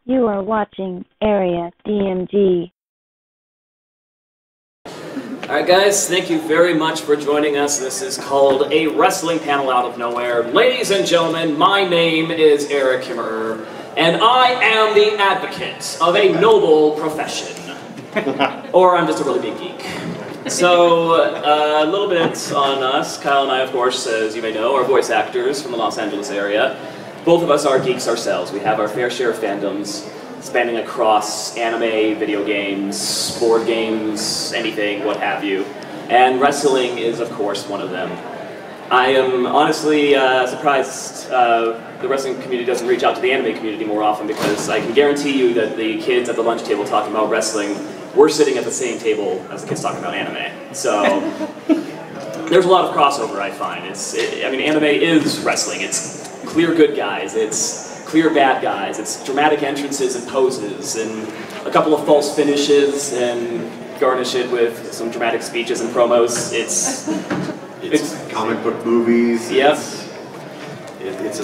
You are watching Area DMG. Alright guys, thank you very much for joining us. This is called a wrestling panel out of nowhere. Ladies and gentlemen, my name is Erik Kimerer, and I am the advocate of a noble profession. Or I'm just a really big geek. So, a little bit on us. Kyle and I, of course, as you may know, are voice actors from the Los Angeles area. Both of us are geeks ourselves. We have our fair share of fandoms, spanning across anime, video games, board games, anything, what have you. And wrestling is, of course, one of them. I am honestly surprised the wrestling community doesn't reach out to the anime community more often, because I can guarantee you that the kids at the lunch table talking about wrestling, we're sitting at the same table as the kids talking about anime. So there's a lot of crossover, I find. I mean, anime is wrestling. It's clear good guys, it's clear bad guys, it's dramatic entrances and poses, and a couple of false finishes, and garnish it with some dramatic speeches and promos. It's comic book movies. Yep. It's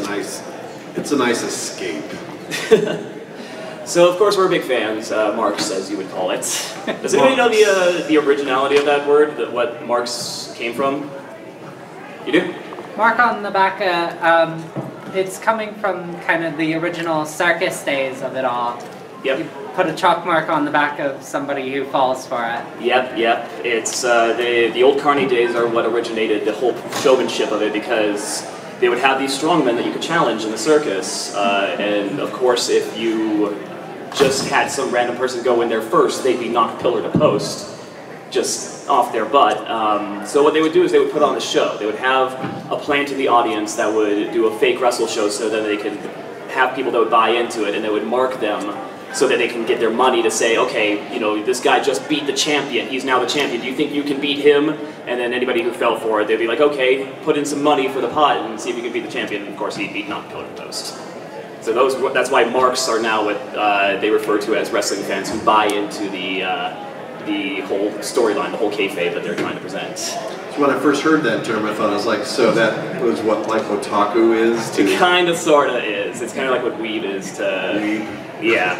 a nice escape. So of course we're big fans, Marx as you would call it. Does anybody know the originality of that word, what Marx came from? You do? Mark on the back, it's coming from kind of the original circus days of it all. Yep. You put a chalk mark on the back of somebody who falls for it. Yep. It's the old carny days are what originated the whole showmanship of it, because they would have these strongmen that you could challenge in the circus, and of course if you just had some random person go in there first, they'd be knocked pillar to post, just off their butt. So what they would do is they would put on the show. They would have a plant in the audience that would do a fake wrestle show so that they could have people that would buy into it, and they would mark them so that they can get their money to say, okay, you know, this guy just beat the champion, he's now the champion, do you think you can beat him? And then anybody who fell for it, they'd be like, okay, put in some money for the pot and see if you can beat the champion. And of course he'd be knocked pillar to post. So that's why marks are now what they refer to as wrestling fans who buy into the whole storyline, the whole kayfabe that they're trying to present. So when I first heard that term, I thought, I was like, so that was what, like, otaku is to... It kind of, sort of is. It's kind of like what weeb is to... Weeb? Yeah.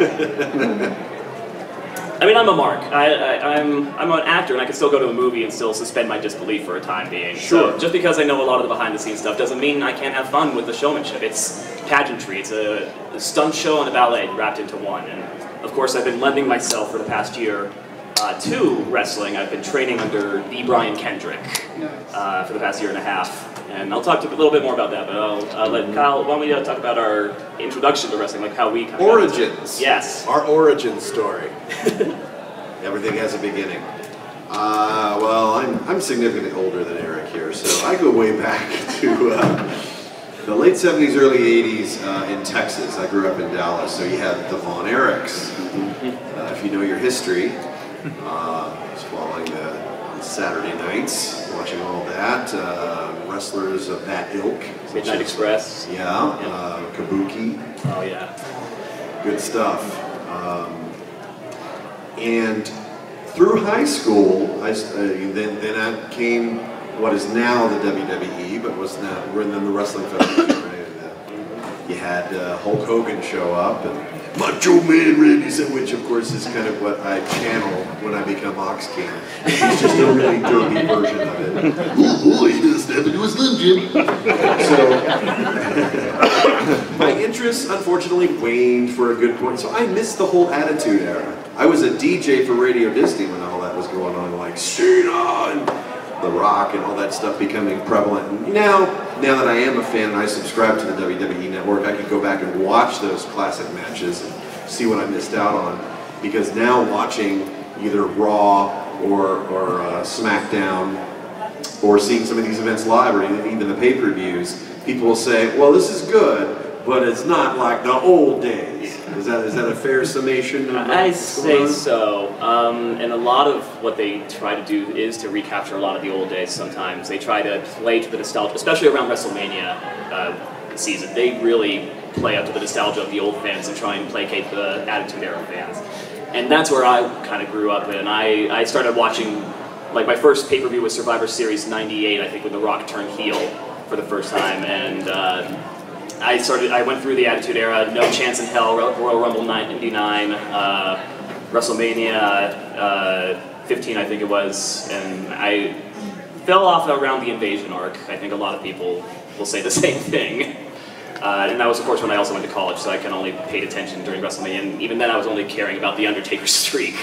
I mean, I'm a mark. I'm an actor, and I can still go to a movie and still suspend my disbelief for a time being. Sure. So just because I know a lot of the behind-the-scenes stuff doesn't mean I can't have fun with the showmanship. It's pageantry. It's a stunt show and a ballet wrapped into one. And of course, I've been lending myself for the past year to wrestling. I've been training under the Brian Kendrick for the past year and a half. And I'll talk a little bit more about that, but I'll let Kyle, why don't we talk about our introduction to wrestling, like how we kind of origins. Yes. Our origin story. Everything has a beginning. Well, I'm significantly older than Eric here, so I go way back to the late 70s, early 80s in Texas. I grew up in Dallas, so you had the Von Erichs. If you know your history, I was following on Saturday nights, watching all that. Wrestlers of that ilk. Midnight Express. Yeah, Kabuki. Oh yeah. Good stuff. And through high school, then I came what is now the WWE, but was now we're in the Wrestling Federation. Right? You had Hulk Hogan show up and Macho Man Randy Savage, which of course is kind of what I channel when I become Ox King. It's just a really derpy version of it. Oh, he didn't step into his Slim Jim. So my interest unfortunately waned for a good point. So I missed the whole Attitude Era. I was a DJ for Radio Disney when all that was going on, like Cena and The Rock and all that stuff becoming prevalent. And now that I am a fan and I subscribe to the WWE Network, I can go back and watch those classic matches and see what I missed out on. Because now watching either Raw or SmackDown, or seeing some of these events live, or even the pay-per-views, people will say, well, this is good, but it's not like the old days. Is that a fair summation? I say so. And a lot of what they try to do is to recapture a lot of the old days sometimes. They try to play to the nostalgia, especially around WrestleMania season. They really play up to the nostalgia of the old fans and try and placate the Attitude Era fans. And that's where I kind of grew up in. I started watching, like my first pay-per-view was Survivor Series '98, I think, when The Rock turned heel for the first time. And I went through the Attitude Era, No Chance in Hell, Royal Rumble 99, WrestleMania 15, I think it was, and I fell off around the Invasion arc. I think a lot of people will say the same thing. And that was, of course, when I also went to college, so I can only paid attention during WrestleMania, and even then I was only caring about the Undertaker's streak.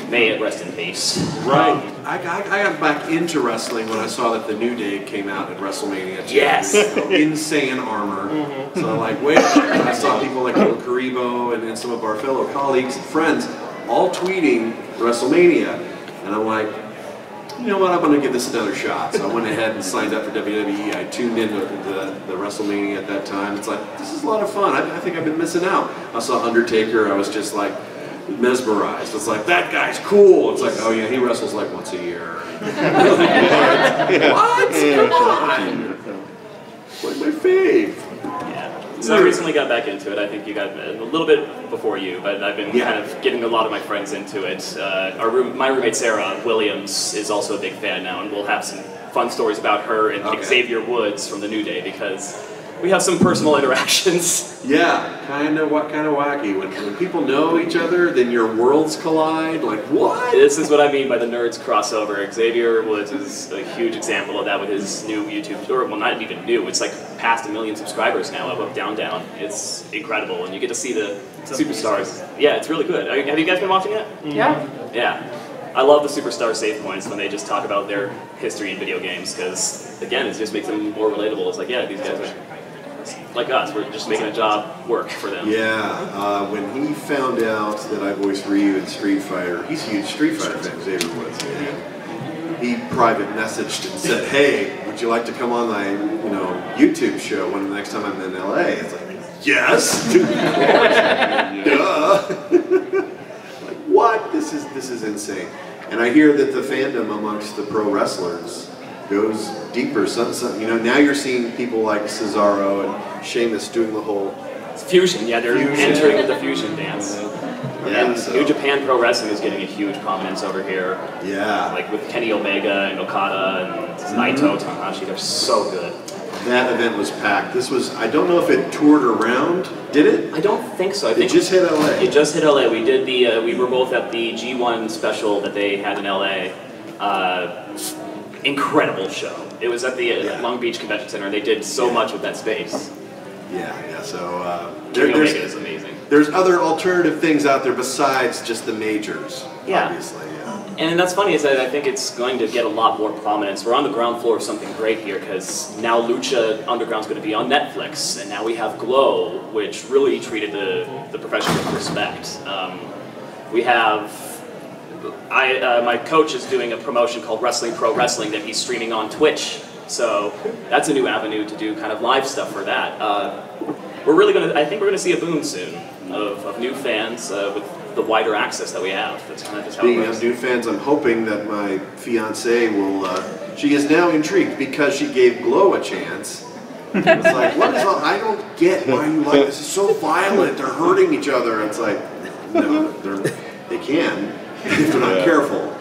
May it rest in peace. Right. I got back into wrestling when I saw that the New Day came out at WrestleMania. Yes. Insane armor. So I'm like, wait a minute. I saw people like El Caribo and some of our fellow colleagues and friends all tweeting WrestleMania. And I'm like, you know what, I'm going to give this another shot. So I went ahead and signed up for WWE. I tuned in to the WrestleMania at that time. It's like, this is a lot of fun. I think I've been missing out. I saw Undertaker. I was just like mesmerized. It's like, that guy's cool. It's like, oh yeah, he wrestles like once a year. What? Come on. Like my fave. Yeah. So I recently got back into it. I think you got a little bit before you, but I've been kind of getting a lot of my friends into it. My roommate Sarah Williams is also a big fan now, and we'll have some fun stories about her and Xavier Woods from the New Day because we have some personal interactions. Yeah, kind of wacky. When people know each other, then your worlds collide. Like, what? This is what I mean by the nerds crossover. Xavier Woods is a huge example of that with his new YouTube, or well, not even new. It's like past 1 million subscribers now of Down Down. It's incredible, and you get to see the superstars. Yeah, it's really good. Have you guys been watching it? Yeah. Yeah. I love the superstar save points when they just talk about their history in video games because, again, it just makes them more relatable. It's like, yeah, these guys are like us. We're just making a job work for them. Yeah, when he found out that I voiced Ryu in Street Fighter, he's a huge Street Fighter fan, Xavier Woods, and he private messaged and said, hey, would you like to come on my YouTube show when the next time I'm in LA? It's like, yes, of course. Duh. Like, what? This is insane. And I hear that the fandom amongst the pro wrestlers goes deeper. Now you're seeing people like Cesaro and Sheamus doing the whole fusion. Yeah, they're entering with the fusion dance. Yeah, and New Japan Pro Wrestling is getting a huge prominence over here. Yeah, like with Kenny Omega and Okada and Naito, Tanahashi. They're so good. That event was packed. This was, I don't know if it toured around. Did it? I don't think so. I think it just hit LA. It just hit LA. We did we were both at the G1 special that they had in LA. Incredible show. It was at the Long Beach Convention Center. They did so much with that space. Yeah. So Kenny Omega is amazing. There's other alternative things out there besides just the majors. Yeah. Obviously. Yeah. And that's funny is that I think it's going to get a lot more prominence. We're on the ground floor of something great here because now Lucha Underground's going to be on Netflix, and now we have Glow, which really treated the profession with respect. We have. My coach is doing a promotion called Wrestling Pro Wrestling that he's streaming on Twitch. So that's a new avenue to do kind of live stuff for that. I think we're gonna see a boom soon of new fans with the wider access that we have. That's kind of just how it works. Speaking of new fans, I'm hoping that my fiance will. She is now intrigued because she gave Glow a chance. It's like, what is all? I don't get why you like this. Is so violent. They're hurting each other. It's like, no, they can. If they're not careful,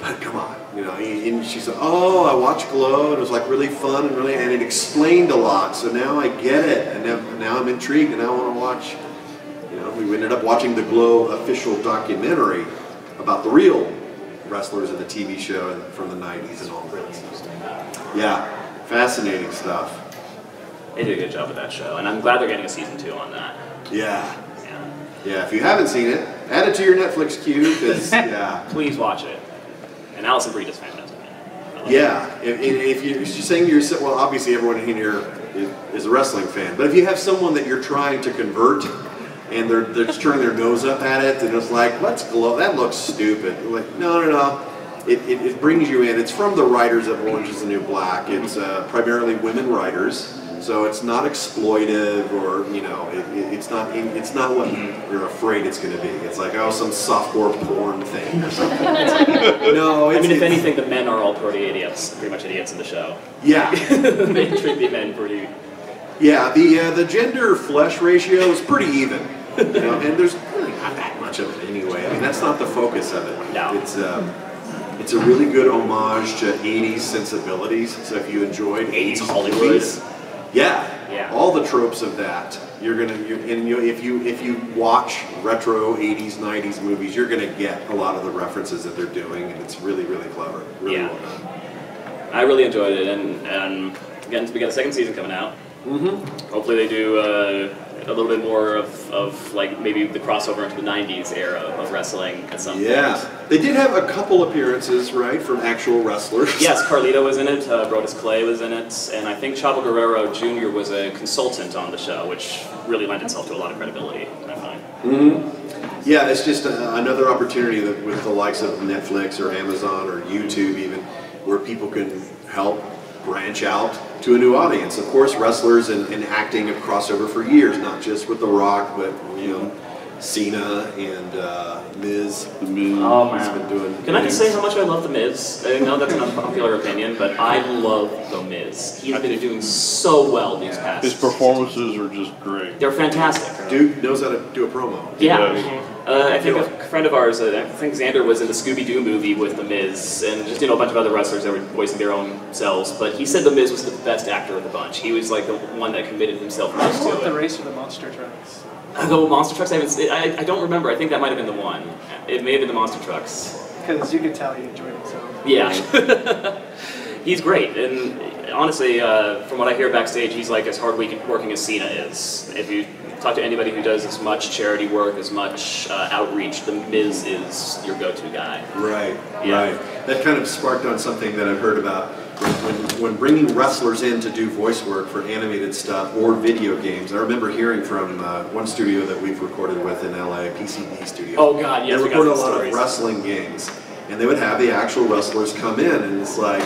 but come on, and she said, oh, I watched Glow, and it was like really fun and it explained a lot, so now I get it, and now I'm intrigued, and I want to watch, we ended up watching the Glow official documentary about the real wrestlers of the TV show from the 90s and all that stuff. Yeah, fascinating stuff. They did a good job with that show, and I'm glad they're getting a season 2 on that. Yeah, if you haven't seen it, add it to your Netflix queue, because, please watch it. And Alison Brie is fantastic. If you're saying well, obviously everyone in here is a wrestling fan, but if you have someone that you're trying to convert, and they're just turning their nose up at it, and it's like, let's Glow, that looks stupid. You're like, no. It brings you in. It's from the writers of Orange is the New Black. It's primarily women writers. So it's not exploitive, or it's not what you're afraid it's going to be. It's like some softcore porn thing or something. No, if anything, the men are all pretty much idiots in the show. Yeah, they treat the men pretty. Yeah, the gender flesh ratio is pretty even, and there's really not that much of it anyway. I mean, that's not the focus of it. No. It's a really good homage to 80s sensibilities. So if you enjoyed 80s Hollywood. Yeah, Yeah. All the tropes of that. If you watch retro 80s, 90s movies, you're gonna get a lot of the references that they're doing, and it's really, really clever. Really well done. I really enjoyed it, and again, we got a second season coming out. Hopefully they do a little bit more of like maybe the crossover into the 90s era of wrestling at some point. They did have a couple appearances, right, from actual wrestlers. Yes, Carlito was in it, Brodus Clay was in it, and I think Chavo Guerrero Jr. was a consultant on the show, which really lent itself to a lot of credibility, I find. Yeah, it's just another opportunity that with the likes of Netflix or Amazon or YouTube even, where people can help branch out to a new audience. Of course, wrestlers and acting have crossed over for years, not just with The Rock, but Cena and Miz. Oh man! He's been doing. Can I just say how much I love The Miz? I know that's an unpopular opinion, but I love The Miz. He's been doing so well these past. His performances are just great. They're fantastic. Dude knows how to do a promo. Yeah. I think a friend of ours, I think Xander was in the Scooby-Doo movie with The Miz, and just a bunch of other wrestlers that were voicing their own selves. But he said The Miz was the best actor of the bunch. He was like the one that committed himself most to it. The race of the monster trucks. The monster trucks. I don't remember. I think that might have been the one. It may have been the monster trucks. Because you could tell he enjoyed himself. Yeah. He's great, and honestly, from what I hear backstage, he's like as hard working as Cena is. If you talk to anybody who does as much charity work, as much outreach, The Miz is your go-to guy. Right. That kind of sparked on something that I've heard about when bringing wrestlers in to do voice work for animated stuff or video games. I remember hearing from one studio that we've recorded with in LA, PCB Studio. Oh God, yes, they recorded a lot of wrestling games, and they would have the actual wrestlers come in, and it's like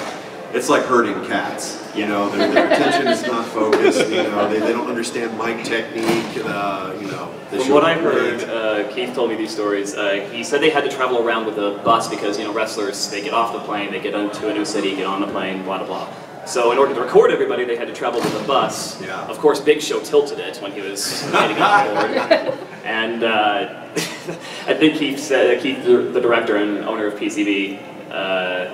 herding cats. Their attention is not focused. They don't understand mic technique. From what I heard, Keith told me these stories. He said they had to travel around with a bus because wrestlers, they get off the plane, they get into a new city, get on the plane, blah blah blah. So in order to record everybody, they had to travel with a bus. Yeah. Of course, Big Show tilted it when he was getting on board. And I think Keith, the director and owner of PCB,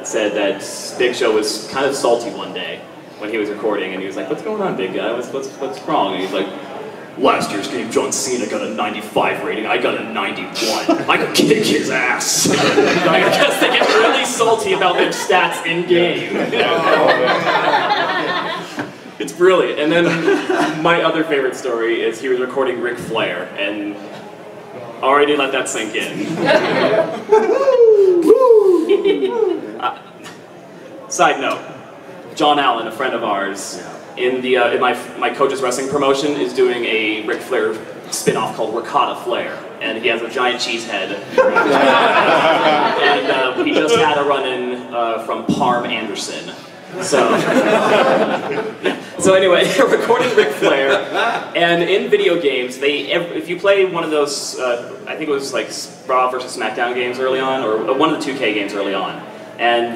said that Big Show was kind of salty one day when he was recording, and he was like, "What's going on, big guy? What's wrong?" And he's like, "Last year's game, John Cena got a 95 rating. I got a 91. I could kick his ass." I guess they get really salty about their stats in game. It's brilliant. And then my other favorite story is he was recording Ric Flair, and already let that sink in. Side note, John Allen, a friend of ours, in my coach's wrestling promotion, is doing a Ric Flair spin-off called Ricotta Flair, and he has a giant cheese head. And he just had a run-in from Parm Anderson. So anyway, recording Ric Flair, and in video games, if you play one of those, I think it was like Raw versus SmackDown games early on, or one of the 2K games early on, and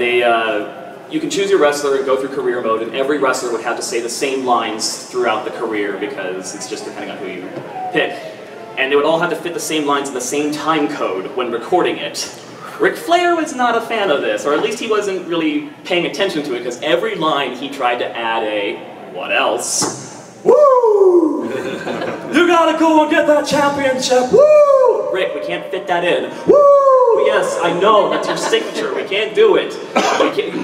you can choose your wrestler and go through career mode, and every wrestler would have to say the same lines throughout the career because it's just depending on who you pick. And they would all have to fit the same lines in the same time code when recording it. Ric Flair was not a fan of this, or at least he wasn't really paying attention to it, because every line he tried to add a, what else? Woo! You gotta go and get that championship, woo! Rick, we can't fit that in. Woo! Yes, I know, that's your signature, we can't do it.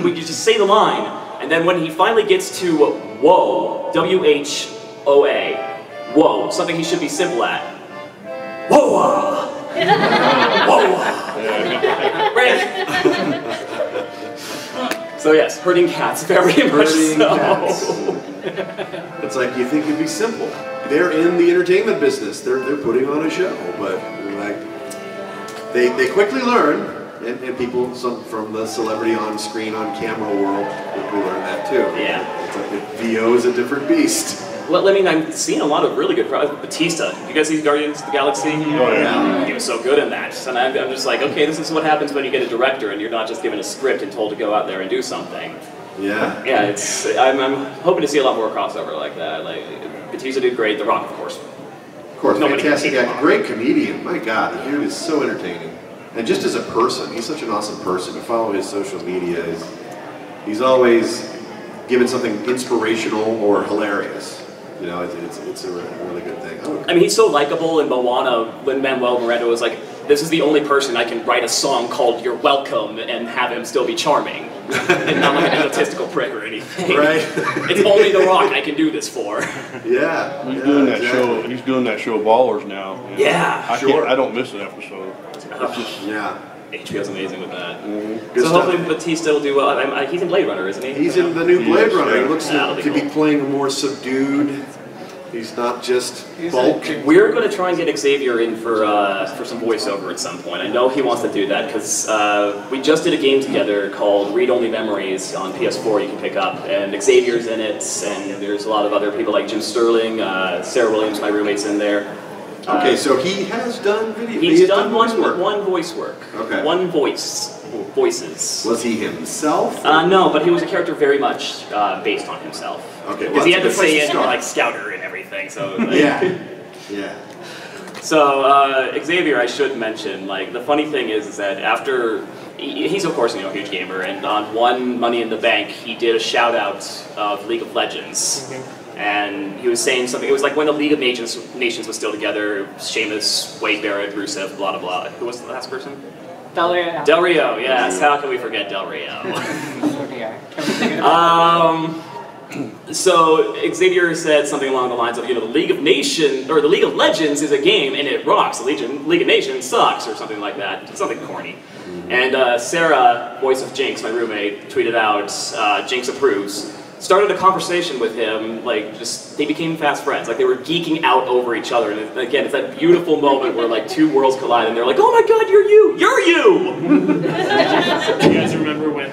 We just say the line, and then when he finally gets to whoa, W-H-O-A, whoa, something he should be simple at. Whoa! Whoa! So yes, herding cats, very much so. It's like, you think it'd be simple. They're in the entertainment business. They're putting on a show, but like they quickly learn, and people from the celebrity on screen, on camera world, quickly learn that too. Yeah. It's like VO is a different beast. Well, I mean, I'm seeing a lot of really good products. Batista, you guys see Guardians of the Galaxy? Oh yeah. He was so good in that. And I'm just like, okay, this is what happens when you get a director and you're not just given a script and told to go out there and do something. Yeah. Yeah, I'm hoping to see a lot more crossover like that. Like, Batista did great. The Rock, of course. Of course, Nobody fantastic can see guy. Great comedian. My God, the dude is so entertaining. And just as a person, he's such an awesome person. You follow his social media. He's always given something inspirational or hilarious. You know, it's a really good thing. I mean, he's so likable in Moana. Lin-Manuel Miranda was like, this is the only person I can write a song called "You're Welcome" and have him still be charming, and not like an egotistical prick or anything. Right. It's only The Rock I can do this for. Yeah. He's doing that show. He's doing that show Ballers now. You know? Yeah, I don't miss an episode. It's just, Yeah. HBO's amazing with that. Good So stuff. hopefully Batista will do well. He's in Blade Runner, isn't he? He's in the new Blade Runner. yeah. He looks That'll to be be cool. playing a more subdued. He's not just bulk. We're going to try and get Xavier in for some voiceover at some point. I know he wants to do that because we just did a game together called Read Only Memories on PS4 you can pick up, and Xavier's in it, and there's a lot of other people like Jim Sterling, Sarah Williams, my roommate's in there. Okay, so he has done video. He's has done one voice work. voice work. Okay. One voices. Was he himself? No, but he was a character very much based on himself. Okay, Because he had to that's a good place say to it start. like Scouter and everything, so... Like, Yeah. Yeah. So, Xavier, I should mention, like, the funny thing is that after... He's, of course, a huge gamer, and on one Money in the Bank, he did a shout-out of League of Legends. And he was saying something, it was like when the League of Nations was still together, Sheamus, Wade Barrett, Rusev, blah, blah, blah. Who was the last person? Del Rio. Del Rio, yes. How can we forget Del Rio? So Xavier said something along the lines of, the League of Nations, or the League of Legends is a game and it rocks. The League of Nations sucks, or something like that. Something corny. And Sarah, voice of Jinx, my roommate, tweeted out, Jinx approves. Started a conversation with him, they became fast friends. Like, they were geeking out over each other. And again, it's that beautiful moment where, two worlds collide and they're like, oh my god, you're you! You're you! Do you guys remember when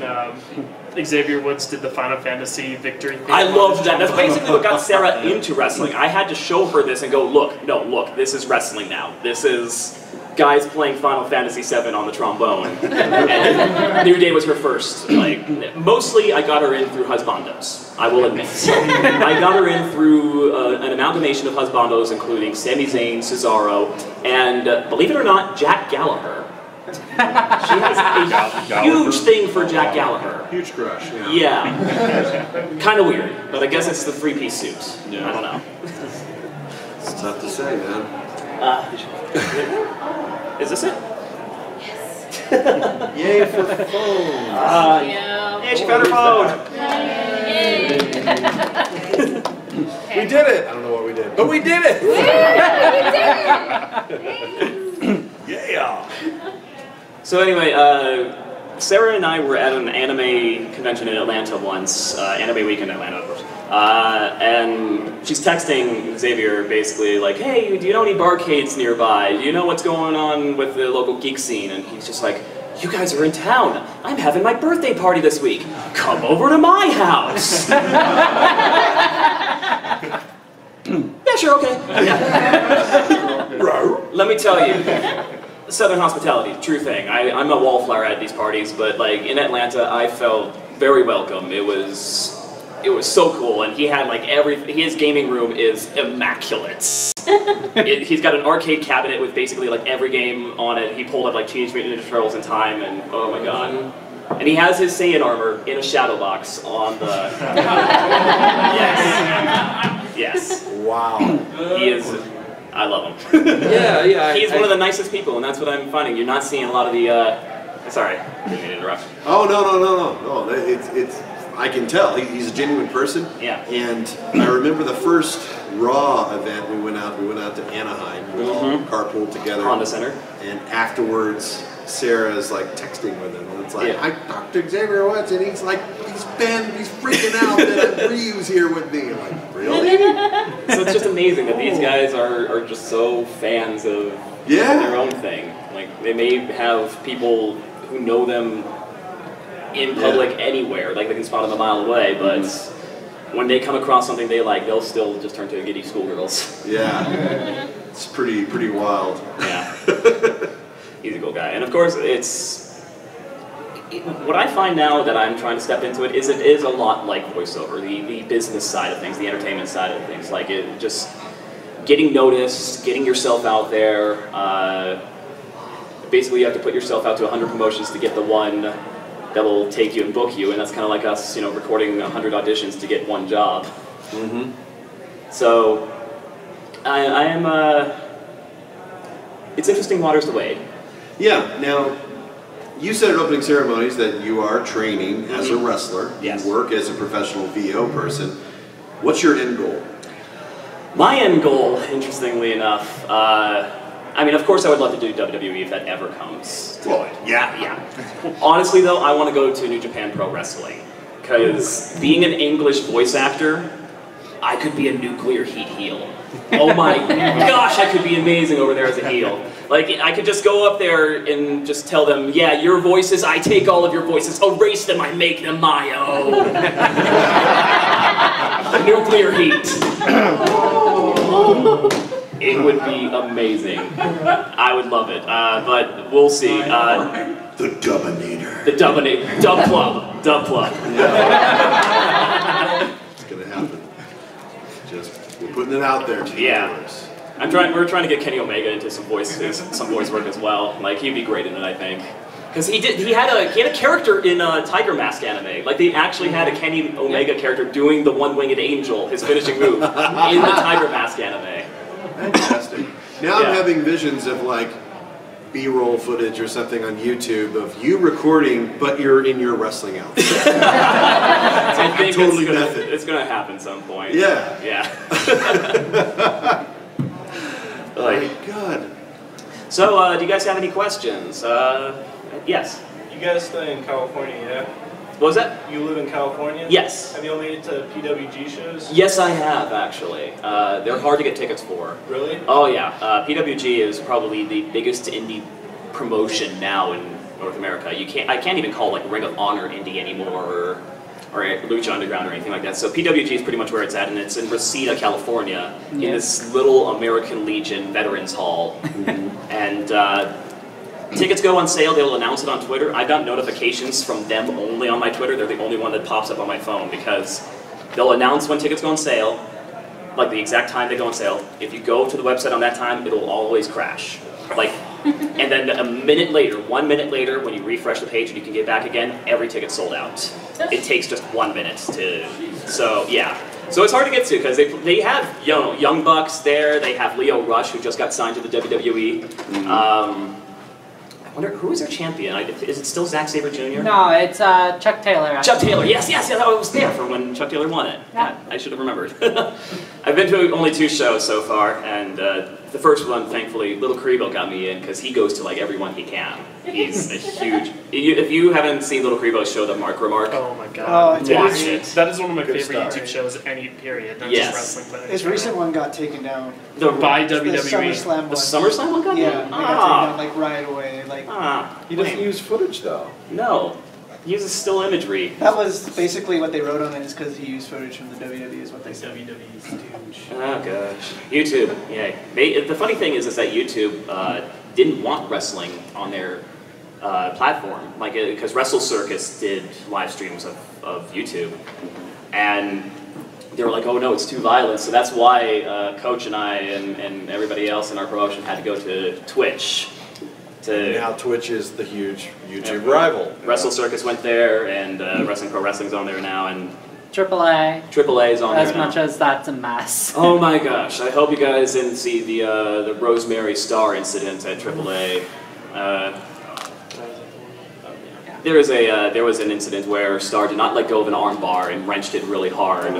Xavier Woods did the Final Fantasy victory thing? I loved that. That's basically what got Sarah into wrestling. I had to show her this and go, look, this is wrestling now. This is guys playing Final Fantasy VII on the trombone. And New Day was her first. Mostly I got her in through husbandos, I will admit. I got her in through an amalgamation of husbandos, including Sami Zayn, Cesaro, and believe it or not, Jack Gallagher. She has a huge thing for Jack Gallagher. Huge crush. Yeah. Yeah. Kind of weird, but I guess it's the three-piece suit. Yeah. I don't know. It's tough to say, man. Is this it? Yay for phone. Yeah, she found her phone. We did it. I don't know what we did, but we did it. Yeah. So anyway, Sarah and I were at an anime convention in Atlanta once, Anime Week in Atlanta, of course. And she's texting Xavier basically like, hey, do you know any barcades nearby? Do you know what's going on with the local geek scene? And he's just like, you guys are in town. I'm having my birthday party this week. Come over to my house. Yeah, sure, okay. Let me tell you. Southern hospitality, true thing. I'm a wallflower at these parties, but in Atlanta, I felt very welcome. It was so cool, and he had his gaming room is immaculate. He's got an arcade cabinet with basically every game on it. He pulled up Teenage Mutant Ninja Turtles in time, and oh my god. And he has his Saiyan armor in a shadow box on the. Yes. Wow. He is. I love him. Yeah. He's one of the nicest people, and that's what I'm finding. You're not seeing a lot of the. Sorry, didn't mean to interrupt. Oh no! It's. I can tell he's a genuine person. Yeah. And I remember the first Raw event we went out to Anaheim. We all carpooled together. Honda Center. And afterwards, Sarah's texting with him, and it's Yeah. I talked to Xavier Woods, and he's freaking out that Ryu's here with me. I'm like, really? So it's just amazing that these guys are just so fans of their own thing. They may have people who know them in public anywhere, they can spot them a mile away, but when they come across something they like, they'll still just turn to giddy schoolgirls. Yeah. It's pretty wild. Yeah. He's a cool guy. And of course, what I find now that I'm trying to step into it is a lot like voiceover, the business side of things, the entertainment side of things, just getting noticed, getting yourself out there. Basically, you have to put yourself out to 100 promotions to get the one that will take you and book you, and that's kind of like us, recording 100 auditions to get one job. So I am. It's interesting waters to wade. Yeah. Now, you said at opening ceremonies that you are training as a wrestler. Yes. You work as a professional VO person. What's your end goal? My end goal, interestingly enough, I mean, of course I would love to do WWE if that ever comes to it. Yeah. Honestly though, I want to go to New Japan Pro Wrestling. Because being an English voice actor, I could be a nuclear heat heel. Oh my gosh, I could be amazing over there as a heel. Like, I could just go up there and just tell them, yeah, your voices, I take all of your voices, erase them, I make them my own. Nuclear heat. It would be amazing. I would love it, but we'll see. The Dubinator. The Dubinator. Dub Club. Dub Club. It's gonna happen. Just, we're putting it out there to the universe. We're trying to get Kenny Omega into some voice work as well. Like, he'd be great in it, I think. Because he had a character in Tiger Mask anime. Like, they actually had a Kenny Omega character doing the one-winged angel, his finishing move, in the Tiger Mask anime. Fantastic. Now I'm having visions of like B-roll footage or something on YouTube of you recording, but you're in your wrestling outfit. I think totally it's gonna happen some point. Yeah. Yeah. My God. So, do you guys have any questions? Yes. You guys stay in California, yeah? What was that? You live in California? Yes. Have you all made it to PWG shows? Yes, I have, actually. They're hard to get tickets for. Really? Oh, yeah. PWG is probably the biggest indie promotion now in North America. I can't even call, like, Ring of Honor indie anymore, or Lucha Underground or anything like that. So PWG is pretty much where it's at, and it's in Reseda, California, in this little American Legion Veterans Hall. And tickets go on sale. They'll announce it on Twitter. I got notifications from them only on my Twitter. They're the only one that pops up on my phone because they'll announce when tickets go on sale, like the exact time they go on sale. If you go to the website on that time, it'll always crash. Like, and then a minute later, 1 minute later, when you refresh the page and you can get back again, every ticket's sold out. It takes just 1 minute to, so yeah. So it's hard to get to because they have, you know, Young Bucks there. They have Leo Rush, who just got signed to the WWE. I wonder, who is their champion? Is it still Zack Sabre Jr.? No, it's Chuck Taylor. Chuck Taylor, yes, I was there for when Chuck Taylor won it. Yeah. I should have remembered. I've been to only 2 shows so far, and the first one, thankfully, Little Karibo got me in because he goes to like everyone he can. He's a huge. If you haven't seen Little Karibo's show, The Mark Remark, oh my god, watch it. That is one of my Good favorite stuff. YouTube shows. Any period, not Yes. just wrestling. But His recent one got taken down. by The WWE. SummerSlam The one. SummerSlam one got Yeah, me? they got taken down like right away. Like He doesn't use footage though. No, he uses still imagery. that was basically what they wrote on it is because he used footage from the WWE is what they said. WWE's huge. Oh gosh, YouTube. Yeah. The funny thing is that YouTube didn't want wrestling on their platform, like because Wrestle Circus did live streams of YouTube, and they were like, oh no, it's too violent. So that's why Coach and I and everybody else in our promotion had to go to Twitch. Now Twitch is the huge YouTube rival. Wrestle Circus went there, and Wrestling Pro Wrestling's on there now, and AAA is on there as now. much as that's a mess. Oh my gosh! I hope you guys didn't see the Rosemary Star incident at AAA. There was an incident where Star did not let go of an arm bar and wrenched it really hard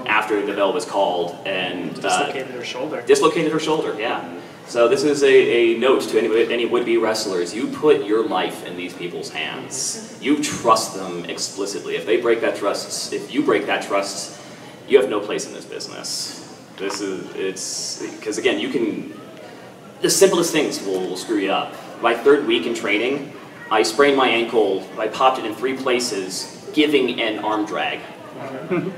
after the bell was called and Dislocated her shoulder. Dislocated her shoulder, yeah. So this is a note to any would-be wrestlers. You put your life in these people's hands. You trust them explicitly. If they break that trust, if you break that trust, you have no place in this business. It's because again, the simplest things will screw you up. My 3rd week in training, I sprained my ankle, I popped it in 3 places, giving an arm drag.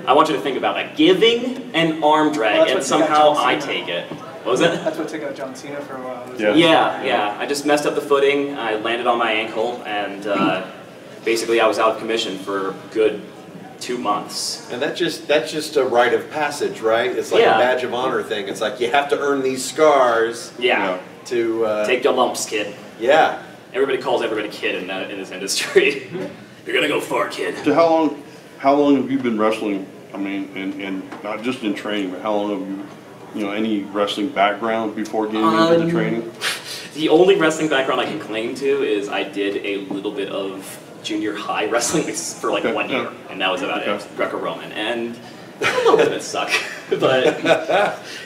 I want you to think about that. Giving an arm drag, and somehow I take it. What was that? That's what took out John Cena for a while. Yeah. I just messed up the footing, I landed on my ankle, and basically I was out of commission for a good 2 months. And that's just a rite of passage, right? It's like a badge of honor thing. It's like you have to earn these scars. Yeah. To take your lumps, kid. Yeah. Everybody calls everybody kid in this industry. You're gonna go far, kid. So how long have you been wrestling I mean, and not just in training, but how long have you, any wrestling background before getting into the training? The only wrestling background I can claim to is I did a little bit of junior high wrestling for like 1 year, and that was about it, Greco-Roman, and a little bit of it sucked. But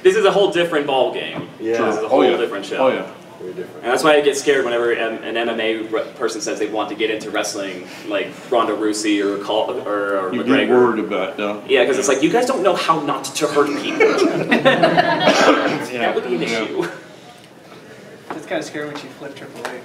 this is a whole different ball game. Yeah. This is a whole different show. Oh yeah. Very different. And that's why I get scared whenever an MMA person says they want to get into wrestling, like Ronda Rousey or You McGregor. get worried about that. Yeah, because it's like, you guys don't know how not to hurt people. That would be an issue. It's kind of scary when she flipped Triple H.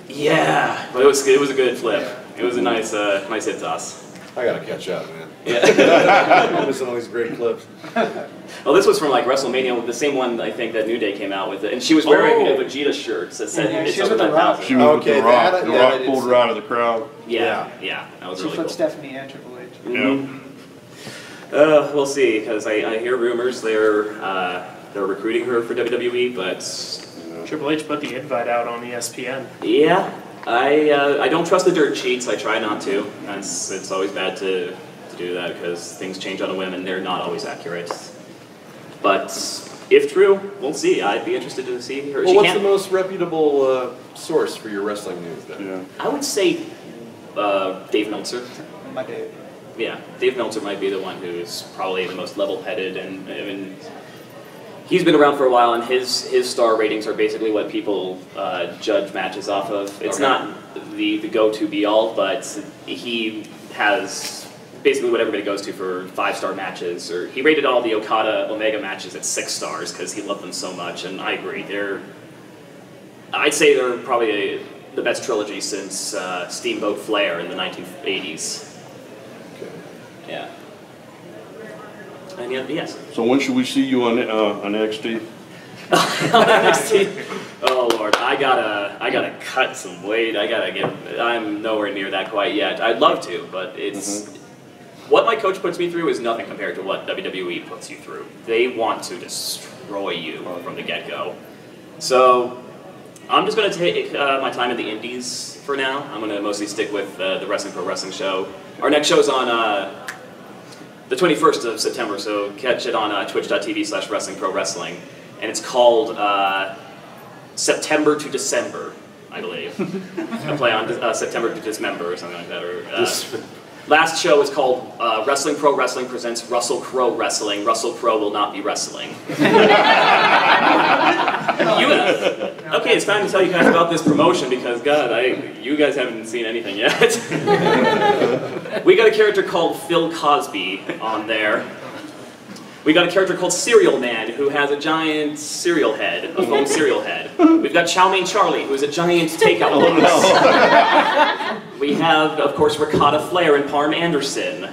Yeah, but it was a good flip. It was a nice hit toss. I gotta catch up, man. Yeah. I'm missing all these great clips. Well, this was from like WrestleMania, the same one I think that New Day came out with, and she was wearing a Vegeta shirt that said Yeah, it's she was over with The Rock. 10,000. She was with The Rock. that- The yeah, I Rock did pulled see her out of the crowd. Yeah, that was She really flipped cool. Stephanie and Triple H. Yeah. We'll see, because I hear rumors they're recruiting her for WWE, but Triple H put the invite out on ESPN. yeah, I don't trust the dirt sheets. I try not to. It's always bad to do that because things change on a whim and they're not always accurate. But if true, we'll see. I'd be interested to see her. Well, what's the most reputable source for your wrestling news then? Yeah. I would say Dave Meltzer. My Dave. Yeah, Dave Meltzer might be the one who's probably the most level-headed, and I mean, he's been around for a while, and his star ratings are basically what people judge matches off of. It's not the go-to be-all, but he has basically what everybody goes to for 5-star matches. Or he rated all the Okada Omega matches at 6 stars because he loved them so much, and I agree. I'd say they're probably the best trilogy since Steamboat Flair in the 1980s. Yeah. And yes. So when should we see you on NXT? NXT. Oh Lord, I gotta cut some weight. I'm nowhere near that quite yet. I'd love to, but it's what my coach puts me through is nothing compared to what WWE puts you through. They want to destroy you from the get-go. So I'm just gonna take my time in the indies for now. I'm gonna mostly stick with the Wrestling Pro Wrestling show. Our next show's on the 21st of September, so catch it on twitch.tv/WrestlingProWrestling. And it's called September to December, I believe. I play on September to Dismember or something like that. Or, last show is called Wrestling Pro Wrestling presents Russell Crowe Wrestling. Russell Crowe will not be wrestling. Okay, it's time to tell you guys about this promotion because, God, you guys haven't seen anything yet. We got a character called Phil Cosby on there. We got a character called Cereal Man, who has a giant cereal head, a foam cereal head. We've got Chow Mein Charlie, who is a giant takeout box. We have, of course, Ricotta Flair and Parm Anderson.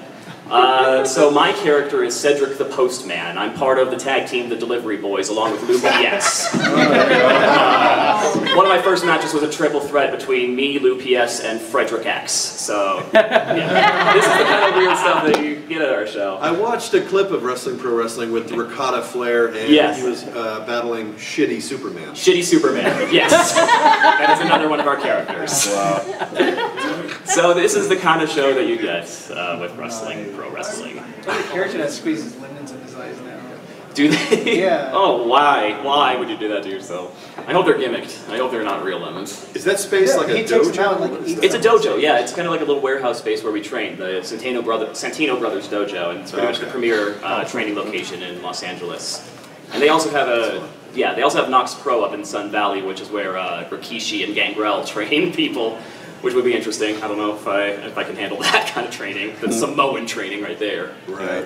So my character is Cedric the Postman. I'm part of the tag team, the Delivery Boys, along with Lou PS. One of my first matches was a triple threat between me, Lou PS, and Frederick X. So, yeah. This is the kind of weird stuff that you get at our show. I watched a clip of Wrestling Pro Wrestling with Ricotta Flair, and he was battling Shitty Superman. Shitty Superman, yes. That is another one of our characters. Wow. So this is the kind of show that you get with Wrestling Pro Wrestling. Every character that squeezes lemons in his eyes now. Do they? Yeah. Oh, why? Why would you do that to yourself? I hope they're gimmicked. I hope they're not real lemons. Is that space like a dojo? It's a dojo, yeah. It's kind of like a little warehouse space where we train. The Santino Brothers Dojo, and it's very much the premier training location in Los Angeles. And they also have they also have Knox Pro up in Sun Valley, which is where Rikishi and Gangrel train people, which would be interesting. I don't know if I can handle that kind of training. The Samoan training right there. Right.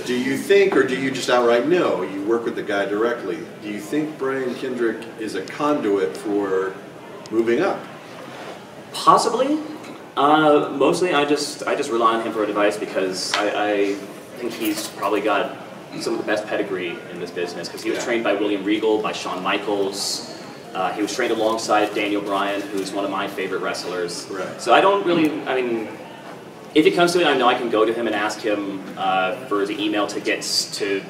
Do you think, or do you just outright know, you work with the guy directly, do you think Brian Kendrick is a conduit for moving up? Possibly. Mostly I just rely on him for advice because I think he's probably got some of the best pedigree in this business because he was trained by William Regal, by Shawn Michaels. He was trained alongside Daniel Bryan, who's one of my favorite wrestlers. Right. So I don't really, if it comes to it, I know I can go to him and ask him for the email tickets to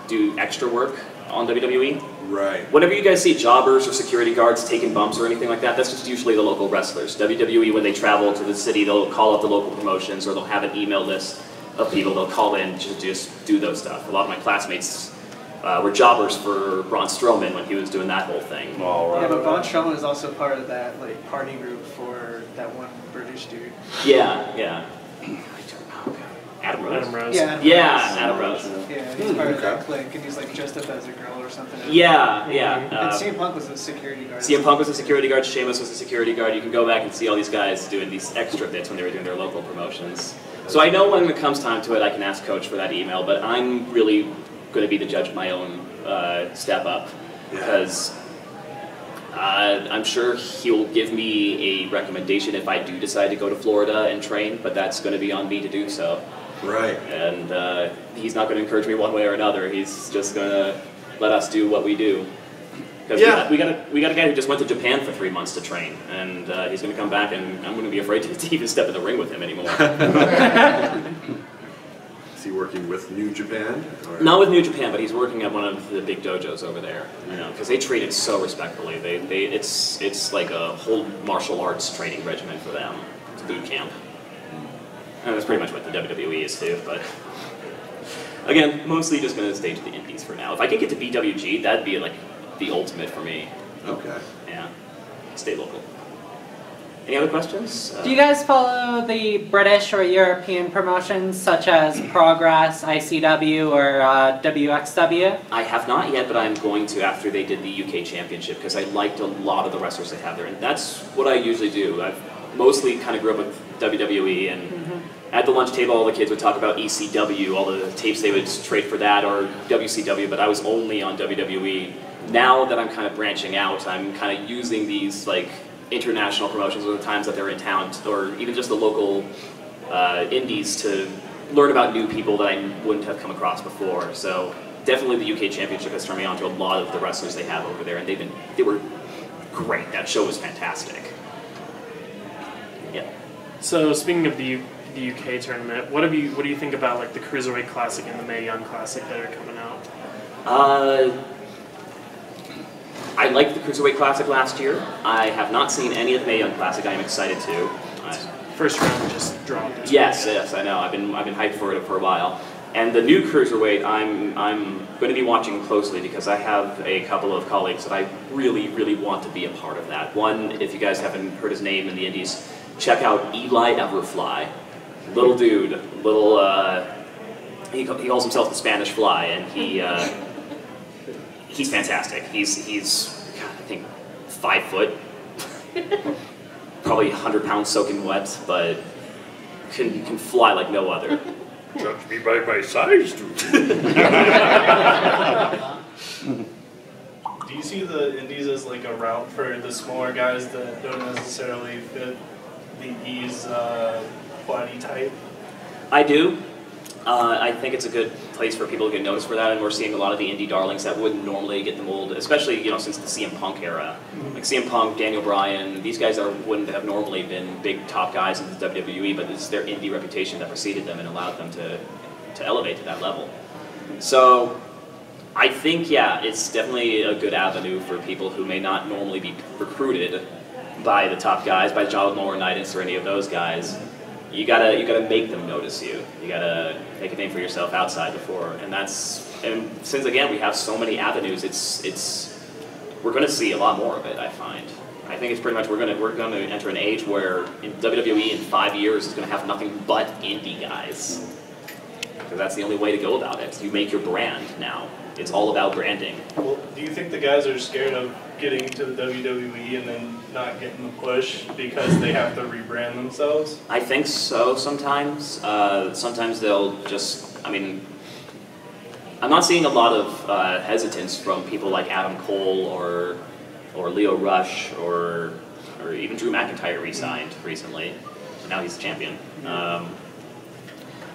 do extra work on WWE. Right. Whenever you guys see jobbers or security guards taking bumps or anything like that, that's just usually the local wrestlers. WWE, when they travel to the city, they'll call up the local promotions or they'll have an email list of people that'll call in to just do those stuff. A lot of my classmates were jobbers for Braun Strowman when he was doing that whole thing. Yeah, but Braun Strowman is also part of that like party group for that one British dude. Yeah. Adam Rose. Adam Rose. Yeah, Adam Rose. Yeah, he's part of that clique, and he's like dressed up as a girl or something. Yeah. And CM Punk was a security guard. CM Punk was a security guard, Sheamus was a security guard. You can go back and see all these guys doing these extra bits when they were doing their local promotions. So I know when it comes time to it, I can ask Coach for that email, but I'm really going to be the judge of my own step up, because I'm sure he'll give me a recommendation if I do decide to go to Florida and train, but that's going to be on me to do so. Right. And he's not going to encourage me one way or another. He's just going to let us do what we do. Because we got a guy who just went to Japan for 3 months to train, and he's going to come back, and I'm going to be afraid to even step in the ring with him anymore. Is he working with New Japan? Or? Not with New Japan, but he's working at one of the big dojos over there. You know, because they treat it so respectfully. It's like a whole martial arts training regimen for them. It's boot camp. And that's pretty much what the WWE is too, but again, mostly just going to stay to the indies for now. If I can get to BWG, that'd be like the ultimate for me. Okay. Yeah. Stay local. Any other questions? Do you guys follow the British or European promotions such as Progress, ICW, or WXW? I have not yet, but I'm going to after they did the UK Championship, because I liked a lot of the wrestlers they have there, and that's what I usually do. I've mostly kind of grew up with WWE, and at the lunch table all the kids would talk about ECW, all the tapes they would trade for that, or WCW, but I was only on WWE. Now that I'm kind of branching out, I'm kind of using these like international promotions or the times that they're in town, or even just the local indies, to learn about new people that I wouldn't have come across before. So definitely the UK Championship has turned me on to a lot of the wrestlers they have over there, and they were great. That show was fantastic. Yeah. So speaking of the UK tournament, what do you think about like the Cruiserweight Classic and the Mae Young Classic that are coming out? I liked the Cruiserweight Classic last year. I have not seen any of the Mae Young Classic. I am excited to. First round just dropped. Yes, I know. I've been hyped for it for a while. And the new Cruiserweight, I'm going to be watching closely, because I have a couple of colleagues that I really, really want to be a part of that. One, if you guys haven't heard his name in the indies, check out Eli Everfly. Little dude, he calls himself the Spanish Fly, and he's fantastic. He's God, I think 5 foot, probably 100 pounds soaking wet, but can fly like no other. Judge me by my size, dude. Do you see the indies as like a route for the smaller guys that don't necessarily fit the E's body type? I do. I think it's a good place for people to get noticed for that, and we're seeing a lot of the indie darlings that wouldn't normally get the mold, especially since the CM Punk era. Like CM Punk, Daniel Bryan, these guys wouldn't have normally been big top guys in the WWE, but it's their indie reputation that preceded them and allowed them to elevate to that level. So I think, yeah, it's definitely a good avenue for people who may not normally be recruited by the top guys, by John Laurinaitis or any of those guys. You gotta make them notice you. You gotta make a name for yourself outside before, and since again we have so many avenues, we're gonna see a lot more of it. I find. I think it's pretty much we're gonna enter an age where in WWE in 5 years is gonna have nothing but indie guys, because that's the only way to go about it. You make your brand now. It's all about branding. Well, do you think the guys are scared of getting to the WWE and then not getting the push because they have to rebrand themselves? I think so sometimes. Sometimes they'll just, I'm not seeing a lot of hesitance from people like Adam Cole or Leo Rush or even Drew McIntyre re-signed recently. Now he's the champion.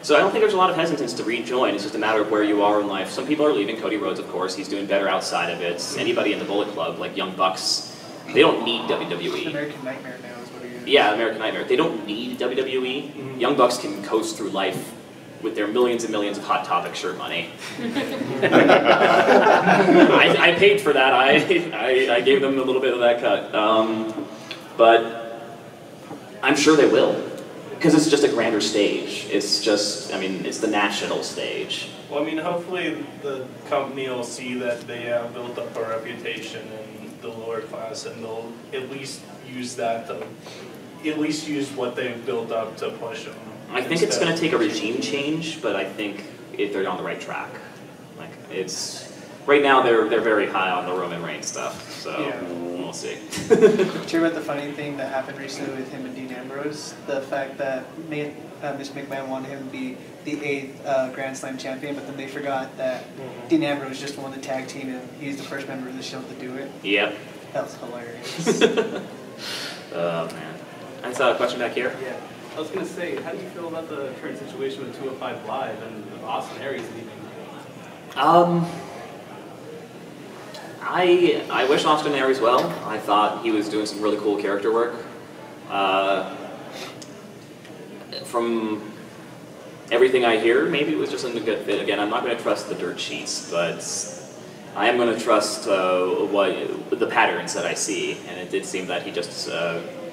So I don't think there's a lot of hesitance to rejoin. It's just a matter of where you are in life. Some people are leaving. Cody Rhodes, of course, he's doing better outside of it. Anybody in the Bullet Club, like Young Bucks, they don't need WWE. American Nightmare now is what he is. Yeah, American Nightmare. They don't need WWE. Young Bucks can coast through life with their millions and millions of Hot Topic shirt money. I paid for that. I gave them a little bit of that cut. But I'm sure they will. Because it's just a grander stage. It's just, I mean, it's the national stage. Well, I mean, hopefully the company will see that they have built up a reputation in the lower class, and they'll at least use that to, at least use what they've built up to push them. I think it's going to take a regime change, but I think if they're on the right track. Like, it's, right now they're very high on the Roman Reigns stuff, so we'll see. Did you hear about the funny thing that happened recently with him and Dean Ambrose? The fact that Miss McMahon wanted him to be the 8th Grand Slam champion, but then they forgot that Dean Ambrose just won the tag team and he's the first member of the show to do it. Yep. That was hilarious. Oh, man. I saw a question back here. Yeah. I was going to say, how do you feel about the current situation with 205 Live and Austin Aries leaving? I wish Austin Aries well. I thought he was doing some really cool character work. From everything I hear, maybe it was just a good fit. Again, I'm not going to trust the dirt sheets, but I am going to trust the patterns that I see, and it did seem that he just